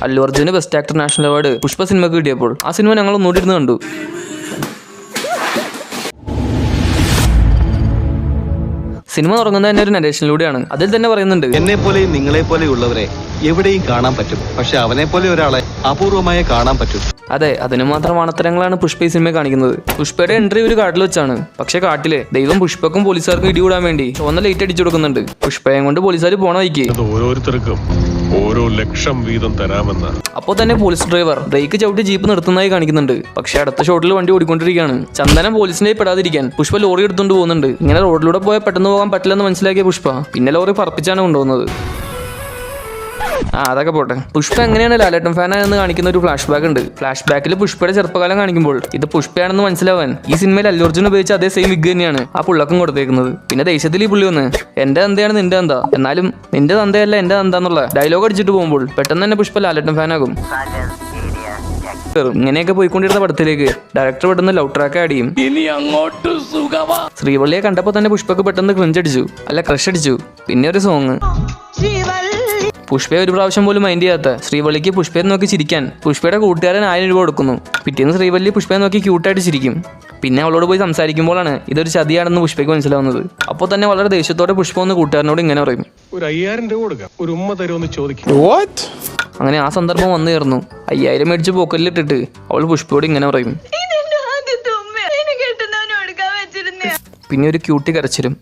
അല്ലു അർജുന് best actor national award Pushpa സിനിമക്ക് കിട്ടിയപ്പോൾ ആ സിനിമ ഞങ്ങൾ ഒന്നുകൂടിയിരുന്ന് കണ്ടു. സിനിമ തുടങ്ങുന്നത് തന്നെ ഒരു നരേഷനിലൂടെയാണ്. അതിൽ തന്നെ പറയുന്നുണ്ട്, എന്നെ പോലെയും നിങ്ങളെ പോലെയുള്ളവരെ എവിടെയും കാണാൻ പറ്റും, പക്ഷെ അവനെ പോലെ ഒരാളെ അപൂർവമായി കാണാൻ പറ്റും. അതെ, അതിന് മാത്രം ആണത്തരങ്ങളാണ് പുഷ്പ ഈ സിനിമ കാണിക്കുന്നത്. പുഷ്പയുടെ എൻട്രി ഒരു കാട്ടിൽ വെച്ചാണ്. പക്ഷെ കാട്ടിലെ ദൈവം പുഷ്പക്കും പോലീസുകാർക്കും ഇടികൂടാൻ വേണ്ടി ചുവന്ന ലൈറ്റ് അടിച്ചു കൊടുക്കുന്നുണ്ട്. പുഷ്പയും കൊണ്ട് പോലീസുകാർ പോണ വഴിക്ക് ഓരോരുത്തർക്കും ഓരോ ലക്ഷം വീതം തരാമെന്ന്. അപ്പോൾ തന്നെ പോലീസ് ഡ്രൈവർ ബ്രേക്ക് ചവിട്ടി ജീപ്പ് നിർത്തുന്നതായി കാണിക്കുന്നുണ്ട്. പക്ഷെ അടുത്ത ഷോട്ടിൽ വണ്ടി ഓടിക്കൊണ്ടിരിക്കുകയാണ്. ചന്ദനം പോലീസിനെ പെടാതിരിക്കാൻ പുഷ്പ ലോറി എടുത്തുകൊണ്ട് പോകുന്നുണ്ട്. ഇങ്ങനെ റോഡിലൂടെ പോയാൽ പെട്ടെന്ന് പോകാൻ പറ്റില്ലെന്ന് മനസ്സിലാക്കിയ പുഷ്പ പിന്നെ ലോറി പറപ്പിച്ചാണ് കൊണ്ടുപോകുന്നത്. അതൊക്കെ പോട്ടെ. പുഷ്പ എങ്ങനെയാണ് ലാലേട്ടൻ ഫാനാണെന്ന് കാണിക്കുന്ന ഒരു ഫ്ലാഷ് ബാക്ക് ഉണ്ട്. ഫ്ലാഷ് ബാക്കിൽ പുഷ്പയുടെ ചെറുപ്പകാലം കാണിക്കുമ്പോൾ ഇത് പുഷ്പയാണെന്ന് മനസ്സിലാവാൻ ഈ സിനിമയിൽ അല്ലു അർജുൻ ഉപയോഗിച്ച അതേ സെയിം വിഗ് തന്നെയാണ് ആ പുള്ളക്കും കൊടുത്തേക്കുന്നത്. പിന്നെ ദേഷ്യത്തിൽ ഈ പുള്ളി വന്ന് എന്റെ തന്തയാണ് നിന്റെ തന്ത, എന്നാലും നിന്റെ തന്തയല്ല എന്റെ തന്താന്നുള്ള ഡയലോഗ് അടിച്ചിട്ട് പോകുമ്പോൾ പെട്ടെന്ന് തന്നെ പുഷ്പ ലാലേട്ടൻ ഫാനാകും. ഇങ്ങനെയൊക്കെ പോയിക്കൊണ്ടിരുന്ന പടത്തിലേക്ക് ഡയറക്ടർ പെട്ടെന്ന് ലവ് ട്രാക്ക് ആഡ് ചെയ്യും. ശ്രീവള്ളിയെ കണ്ടപ്പോൾ തന്നെ പുഷ്പക്ക് പെട്ടെന്ന് ക്രിഞ്ച് അടിച്ചു, അല്ല ക്രഷ് അടിച്ചു. പിന്നെ ഒരു സോങ്. പുഷ്പയെ ഒരു പ്രാവശ്യം പോലും മൈൻഡ് ചെയ്യാത്ത ശ്രീവള്ളിക്ക് പുഷ്പയെ നോക്കി ചിരിക്കാൻ പുഷ്പയുടെ കൂട്ടുകാരൻ 1000 രൂപ കൊടുക്കുന്നു. പിറ്റേന്ന് ശ്രീവള്ളി പുഷ്പയെ നോക്കി ക്യൂട്ടായിട്ട് ചിരിക്കും. പിന്നെ അവളോട് പോയി സംസാരിക്കുമ്പോഴാണ് ഇതൊരു ചതിയാണെന്ന് പുഷ്പയ്ക്ക് മനസ്സിലാവുന്നത്. അപ്പോൾ തന്നെ വളരെ ദേഷ്യത്തോടെ പുഷ്പ ഒന്ന് കൂട്ടുകാരനോട് ഇങ്ങനെ പറയും, ഒരു 5000 രൂപ കൊടുക്കാം, ഒരു ഉമ്മ തരുമെന്ന് ചോദിക്കും. അങ്ങനെ ആ സന്ദർഭം വന്നു ചേർന്നു. 5000 മേടിച്ച് പോക്കലിലിട്ടിട്ട് അവൾ പുഷ്പയോട് ഇങ്ങനെ പറയും. പിന്നെ ഒരു ക്യൂട്ടി കരച്ചിലും.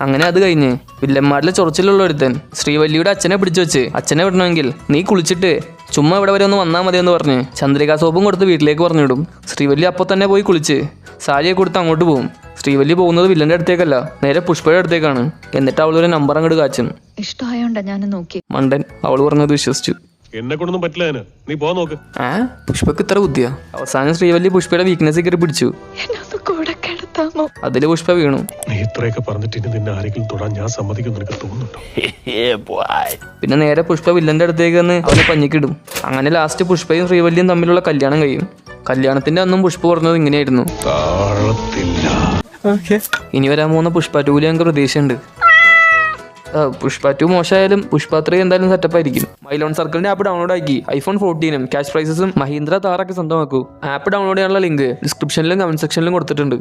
അങ്ങനെ അത് കഴിഞ്ഞ് വില്ലന്മാരിലെ ചൊറച്ചിലുള്ള ഒരുത്തൻ ശ്രീവല്ലിയുടെ അച്ഛനെ പിടിച്ചു വെച്ച്, അച്ഛനെ വിടണമെങ്കിൽ നീ കുളിച്ചിട്ട് ചുമ്മാ ഇവിടെ വരെ ഒന്ന് വന്നാൽ മതി എന്ന് പറഞ്ഞ് ചന്ദ്രികാ സോപ്പും കൊടുത്ത് വീട്ടിലേക്ക് പറഞ്ഞിടും. ശ്രീവല്ലി അപ്പോൾ തന്നെ പോയി കുളിച്ച് സാരിയെ കൊടുത്ത് അങ്ങോട്ട് പോകും. ശ്രീവല്ലി പോകുന്നത് വില്ലന്റെ അടുത്തേക്കല്ല, നേരെ പുഷ്പയുടെ അടുത്തേക്കാണ്. എന്നിട്ട് അവൾ ഒരു നമ്പർ അങ്ങോട്ട് കാച്ചും. മണ്ടൻ അവൾ പറഞ്ഞത് വിശ്വസിച്ചു. എന്നെ കൊണ്ടൊന്നും പറ്റില്ല, നീ പോ നോക്ക്. പുഷ്പക്ക് ഇത്ര ബുദ്ധിയാ. അവസാനം ശ്രീവല്ലി പുഷ്പയുടെ വീക്ക്നെസ് കയറി പിടിച്ചു. അതില് പുഷ്പ വീണു. നീ ഇത്രയൊക്കെ പറഞ്ഞിട്ട് ഇനി നിന്നെ ആരെങ്കിലും തൊടാൻ ഞാൻ സമ്മതിക്കും നിനക്ക് തോന്നുന്നുണ്ടോ? പിന്നെ നേരെ പുഷ്പ വില്ലന്റെ അടുത്തേക്ക് വന്ന് അവനെ പഞ്ഞിക്കിടും. അങ്ങനെ ലാസ്റ്റ് പുഷ്പയും ശ്രീവല്ലിയും തമ്മിലുള്ള കല്യാണം കഴിയും. കല്യാണത്തിന്റെ അന്നും പുഷ്പ പറഞ്ഞത് ഇങ്ങനെയായിരുന്നു, ഇനി വരാൻ പോകുന്ന പുഷ്പ 2 ഞങ്ങൾക്ക് പ്രതീക്ഷയുണ്ട്. പുഷ്പ 2 മോശമായാലും പുഷ്പ 3 എന്തായാലും സെറ്റപ്പ് ആയിരിക്കും. മൈലോൺ സർക്കിളിന്റെ ആപ്പ് ഡൗൺലോഡ് ആക്കി iPhone 14 ക്യാഷ് പ്രൈസസും മഹീന്ദ്ര താറൊക്കെ സ്വന്തമാക്കൂ. ആപ്പ് ഡൗൺലോഡ് ചെയ്യാനുള്ള ലിങ്ക് ഡിസ്ക്രിപ്ഷനിലും കമന്റ് സെക്ഷനിലും കൊടുത്തിട്ടുണ്ട്.